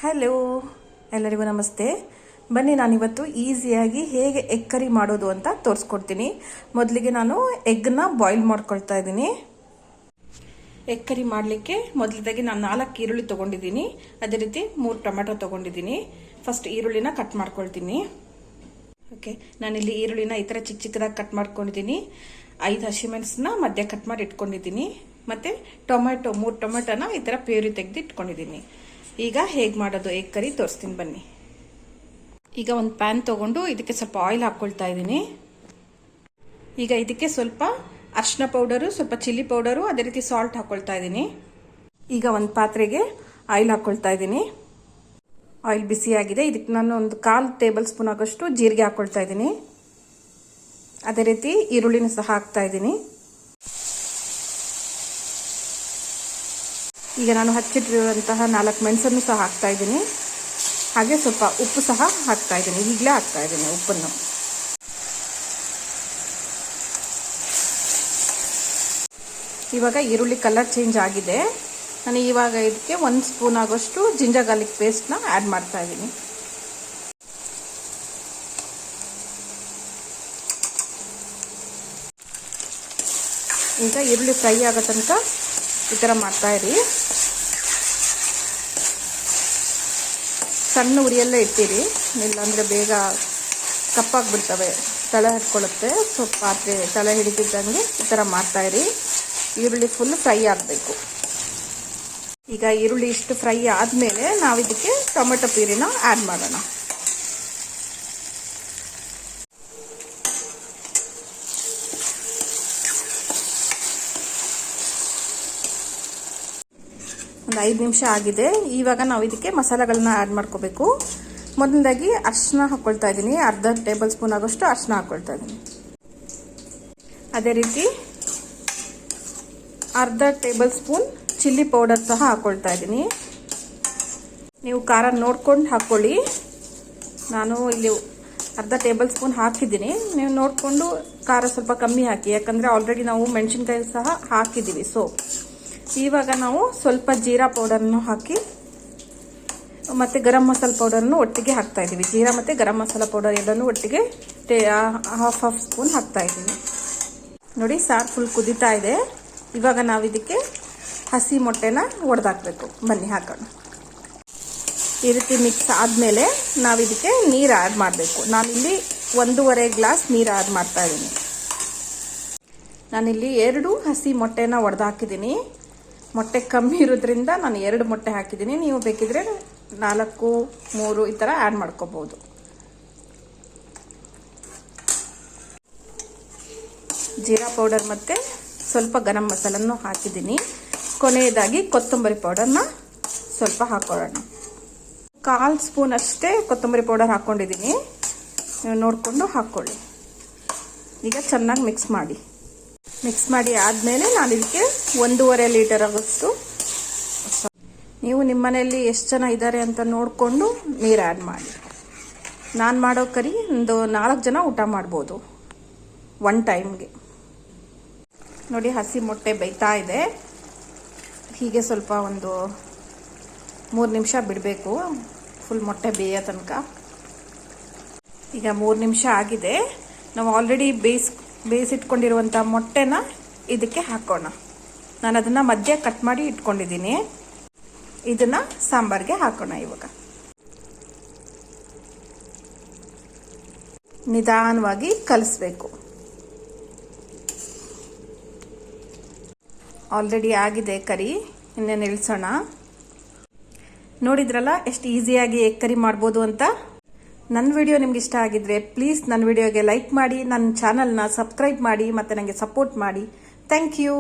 Hello, ಎಲ್ಲರಿಗೂ ನಮಸ್ತೆ. ಬನ್ನಿ, ನಾನಿವತ್ತು ಈಸಿಯಾಗಿ ಹೇಗೆ ಎಗ್ ಕರಿ ಮಾಡೋದು ಅಂತ ತೋರಿಸ್ಕೊಡ್ತೀನಿ. ಮೊದಲಿಗೆ ನಾನು ಎಗ್ನ ಬಾಯ್ಲ್ ಮಾಡ್ಕೊಳ್ತಾ ಇದ್ದೀನಿ. ಎಗ್ ಕರಿ ಮಾಡಲಿಕ್ಕೆ ಮೊದಲದಾಗಿ ನಾನು 4 ಈರುಳ್ಳಿ ತೊಗೊಂಡಿದ್ದೀನಿ. ಅದೇ ರೀತಿ 3 ಟೊಮೆಟೊ ತೊಗೊಂಡಿದ್ದೀನಿ. ಫಸ್ಟ್ ಈರುಳ್ಳಿನ ಕಟ್ ಮಾಡ್ಕೊಳ್ತೀನಿ. ಓಕೆ, ನಾನಿಲ್ಲಿ ಈರುಳ್ಳಿನ ಈ ಥರ ಚಿಕ್ಕ ಚಿಕ್ಕದಾಗಿ ಕಟ್ ಮಾಡ್ಕೊಂಡಿದ್ದೀನಿ. 5 ಹಸಿಮೆಣಸನ್ನ ಮಧ್ಯ ಕಟ್ ಮಾಡಿ ಇಟ್ಕೊಂಡಿದ್ದೀನಿ. ಮತ್ತು ಟೊಮೆಟೊ 3 ಟೊಮೆಟೊನ ಈ ಥರ ಪ್ಯೂರಿ ತೆಗೆದು ಇಟ್ಕೊಂಡಿದ್ದೀನಿ. ಈಗ ಹೇಗೆ ಮಾಡೋದು ಎಗ್ ಕರಿ ತೋರಿಸ್ತೀನಿ ಬನ್ನಿ. ಈಗ ಒಂದು ಪ್ಯಾನ್ ತೊಗೊಂಡು ಇದಕ್ಕೆ ಸ್ವಲ್ಪ ಆಯಿಲ್ ಹಾಕ್ಕೊಳ್ತಾ ಇದ್ದೀನಿ. ಈಗ ಇದಕ್ಕೆ ಸ್ವಲ್ಪ ಅರಿಶಿನ ಪೌಡರು, ಸ್ವಲ್ಪ ಚಿಲ್ಲಿ ಪೌಡರು, ಅದೇ ರೀತಿ ಸಾಲ್ಟ್ ಹಾಕ್ಕೊಳ್ತಾ ಇದ್ದೀನಿ. ಈಗ ಒಂದು ಪಾತ್ರೆಗೆ ಆಯಿಲ್ ಹಾಕ್ಕೊಳ್ತಾ ಇದ್ದೀನಿ. ಆಯಿಲ್ ಬಿಸಿಯಾಗಿದೆ. ಇದಕ್ಕೆ ನಾನು ಒಂದು 1/4 ಟೇಬಲ್ ಸ್ಪೂನ್ ಆಗೋಷ್ಟು ಜೀರಿಗೆ ಹಾಕ್ಕೊಳ್ತಾ ಇದ್ದೀನಿ. ಅದೇ ರೀತಿ ಈರುಳ್ಳಿನ ಸಹ ಹಾಕ್ತಾ ಇದ್ದೀನಿ. ಈಗ ನಾನು ಹಚ್ಚಿಟ್ಟಿರುವಂತಹ 4 ಮೆಣಸನ್ನು ಸಹ ಹಾಕ್ತಾ ಇದ್ದೀನಿ. ಹಾಗೆ ಸ್ವಲ್ಪ ಉಪ್ಪು ಸಹ ಹಾಕ್ತಾ ಇದ್ದೀನಿ. ಈಗಲೇ ಹಾಕ್ತಾ ಇದ್ದೀನಿ ಉಪ್ಪನ್ನು. ಇವಾಗ ಈರುಳ್ಳಿ ಕಲರ್ ಚೇಂಜ್ ಆಗಿದೆ. ನಾನು ಇವಾಗ ಇದಕ್ಕೆ 1 ಸ್ಪೂನ್ ಆಗೋಷ್ಟು ಜಿಂಜರ್ ಗಾರ್ಲಿಕ್ ಪೇಸ್ಟ್ನ ಆ್ಯಡ್ ಮಾಡ್ತಾ ಇದ್ದೀನಿ. ಈಗ ಈರುಳ್ಳಿ ಫ್ರೈ ಆಗೋ ತನಕ ಈ ಥರ ಮಾಡ್ತಾ ಇರಿ. ಸಣ್ಣ ಉರಿಯಲ್ಲೇ ಇಟ್ಟಿರಿ, ಇಲ್ಲಾಂದರೆ ಬೇಗ ಕಪ್ಪಾಗ್ಬಿಡ್ತವೆ, ತಳ ಹಿಡ್ಕೊಳ್ಳುತ್ತೆ. ಸ್ವಲ್ಪ ಪಾತ್ರೆ ತಳ ಹಿಡಿದಿದ್ದಂಗೆ ಈ ಥರ ಮಾಡ್ತಾಯಿರಿ. ಈರುಳ್ಳಿ ಫುಲ್ ಫ್ರೈ ಆಗಬೇಕು. ಈಗ ಈರುಳ್ಳಿ ಇಷ್ಟು ಫ್ರೈ ಆದಮೇಲೆ ನಾವು ಇದಕ್ಕೆ ಟೊಮೆಟೊ ಪ್ಯೂರಿನ ಆ್ಯಡ್ ಮಾಡೋಣ. ಒಂದು 5 ನಿಮಿಷ ಆಗಿದೆ. ಇವಾಗ ನಾವು ಇದಕ್ಕೆ ಮಸಾಲೆಗಳನ್ನ ಆ್ಯಡ್ ಮಾಡ್ಕೋಬೇಕು. ಮೊದಲದಾಗಿ ಅರಿಶಿನ ಹಾಕ್ಕೊಳ್ತಾ ಇದ್ದೀನಿ. 1/2 ಟೇಬಲ್ ಸ್ಪೂನ್ ಆಗೋಷ್ಟು ಅರಿಶಿನ ಹಾಕ್ಕೊಳ್ತಾ ಇದ್ದೀನಿ. ಅದೇ ರೀತಿ 1/2 ಟೇಬಲ್ ಸ್ಪೂನ್ ಚಿಲ್ಲಿ ಪೌಡರ್ ಸಹ ಹಾಕ್ಕೊಳ್ತಾ ಇದ್ದೀನಿ. ನೀವು ಖಾರ ನೋಡ್ಕೊಂಡು ಹಾಕ್ಕೊಳ್ಳಿ. ನಾನು ಇಲ್ಲಿ 1/2 ಟೇಬಲ್ ಸ್ಪೂನ್ ಹಾಕಿದ್ದೀನಿ. ನೀವು ನೋಡಿಕೊಂಡು ಖಾರ ಸ್ವಲ್ಪ ಕಮ್ಮಿ ಹಾಕಿ, ಯಾಕಂದರೆ ಆಲ್ರೆಡಿ ನಾವು ಮೆಣಸಿನ್ಕಾಯಿ ಸಹ ಹಾಕಿದ್ದೀವಿ. ಸೊ ಇವಾಗ ನಾವು ಸ್ವಲ್ಪ ಜೀರಾ ಪೌಡರ್ನು ಹಾಕಿ ಮತ್ತು ಗರಂ ಮಸಾಲ ಪೌಡರ್ನು ಒಟ್ಟಿಗೆ ಹಾಕ್ತಾ ಇದ್ದೀವಿ. ಜೀರಾ ಮತ್ತು ಗರಂ ಮಸಾಲ ಪೌಡರ್ ಎರಡನ್ನೂ ಒಟ್ಟಿಗೆ ಹಾಫ್ ಸ್ಪೂನ್ ಹಾಕ್ತಾ ಇದ್ದೀನಿ. ನೋಡಿ, ಸಾರು ಫುಲ್ ಕುದೀತಾ ಇದೆ. ಇವಾಗ ನಾವು ಇದಕ್ಕೆ ಹಸಿ ಮೊಟ್ಟೆನ ಒಡೆದಾಕಬೇಕು. ಬನ್ನಿ ಹಾಕೋಣ. ಈ ರೀತಿ ಮಿಕ್ಸ್ ಆದಮೇಲೆ ನಾವು ಇದಕ್ಕೆ ನೀರು ಆ್ಯಡ್ ಮಾಡಬೇಕು. ನಾನಿಲ್ಲಿ 1.5 ಗ್ಲಾಸ್ ನೀರು ಆ್ಯಡ್ ಮಾಡ್ತಾ ಇದ್ದೀನಿ. ನಾನಿಲ್ಲಿ 2 ಹಸಿ ಮೊಟ್ಟೆನ ಒಡೆದಾಕಿದ್ದೀನಿ. ಮೊಟ್ಟೆ ಕಮ್ಮಿ ಇರೋದ್ರಿಂದ ನಾನು 2 ಮೊಟ್ಟೆ ಹಾಕಿದ್ದೀನಿ. ನೀವು ಬೇಕಿದ್ರೆ 4, 3 ಈ ಥರ ಆ್ಯಡ್ ಮಾಡ್ಕೋಬೋದು. ಜೀರಾ ಪೌಡರ್ ಮತ್ತು ಸ್ವಲ್ಪ ಗರಂ ಮಸಾಲನ್ನು ಹಾಕಿದ್ದೀನಿ. ಕೊನೆಯದಾಗಿ ಕೊತ್ತಂಬರಿ ಪೌಡರ್ನ ಸ್ವಲ್ಪ ಹಾಕೊಳ್ಳೋಣ. 1/4 ಸ್ಪೂನ್ ಅಷ್ಟೇ ಕೊತ್ತಂಬರಿ ಪೌಡರ್ ಹಾಕ್ಕೊಂಡಿದ್ದೀನಿ. ನೀವು ನೋಡಿಕೊಂಡು ಹಾಕ್ಕೊಳ್ಳಿ. ಈಗ ಚೆನ್ನಾಗಿ ಮಿಕ್ಸ್ ಮಾಡಿ ಆದಮೇಲೆ ನಾನು ಇದಕ್ಕೆ 1.5 ಲೀಟರ್ ಆಗೋಷ್ಟು, ನೀವು ನಿಮ್ಮ ಮನೆಯಲ್ಲಿ ಎಷ್ಟು ಜನ ಇದ್ದಾರೆ ಅಂತ ನೋಡಿಕೊಂಡು ನೀರು ಆ್ಯಡ್ ಮಾಡಿ. ನಾನು ಮಾಡೋ ಕರಿ ಒಂದು 4 ಜನ ಊಟ ಮಾಡ್ಬೋದು ಒನ್ ಟೈಮ್ಗೆ. ನೋಡಿ, ಹಸಿ ಮೊಟ್ಟೆ ಬೇಯ್ತಾ ಇದೆ. ಹೀಗೆ ಸ್ವಲ್ಪ ಒಂದು 3 ನಿಮಿಷ ಬಿಡಬೇಕು, ಫುಲ್ ಮೊಟ್ಟೆ ಬೇಯೋ ತನಕ. ಈಗ 3 ನಿಮಿಷ ಆಗಿದೆ. ನಾವು ಆಲ್ರೆಡಿ ಬೇಯಿಸಿಟ್ಕೊಂಡಿರುವಂಥ ಮೊಟ್ಟೆನ ಇದಕ್ಕೆ ಹಾಕೋಣ. ನಾನು ಅದನ್ನು ಮಧ್ಯ ಕಟ್ ಮಾಡಿ ಇಟ್ಕೊಂಡಿದ್ದೀನಿ. ಇದನ್ನು ಸಾಂಬಾರಿಗೆ ಹಾಕೋಣ. ಇವಾಗ ನಿಧಾನವಾಗಿ ಕಲಿಸ್ಬೇಕು. ಆಲ್ರೆಡಿ ಆಗಿದೆ ಕರಿ, ಇನ್ನೇನು ಇಳಿಸೋಣ. ನೋಡಿದ್ರಲ್ಲ ಎಷ್ಟು ಈಸಿಯಾಗಿ ಎಗ್ ಕರಿ ಮಾಡ್ಬೋದು ಅಂತ. ನನ್ನ ವಿಡಿಯೋ ನಿಮ್ಗೆ ಇಷ್ಟ ಆಗಿದ್ರೆ ಪ್ಲೀಸ್ ನನ್ನ ವಿಡಿಯೋಗೆ ಲೈಕ್ ಮಾಡಿ, ನನ್ನ ಚಾನಲ್ನ ಸಬ್ಸ್ಕ್ರೈಬ್ ಮಾಡಿ ಮತ್ತು ನನಗೆ ಸಪೋರ್ಟ್ ಮಾಡಿ. Thank you.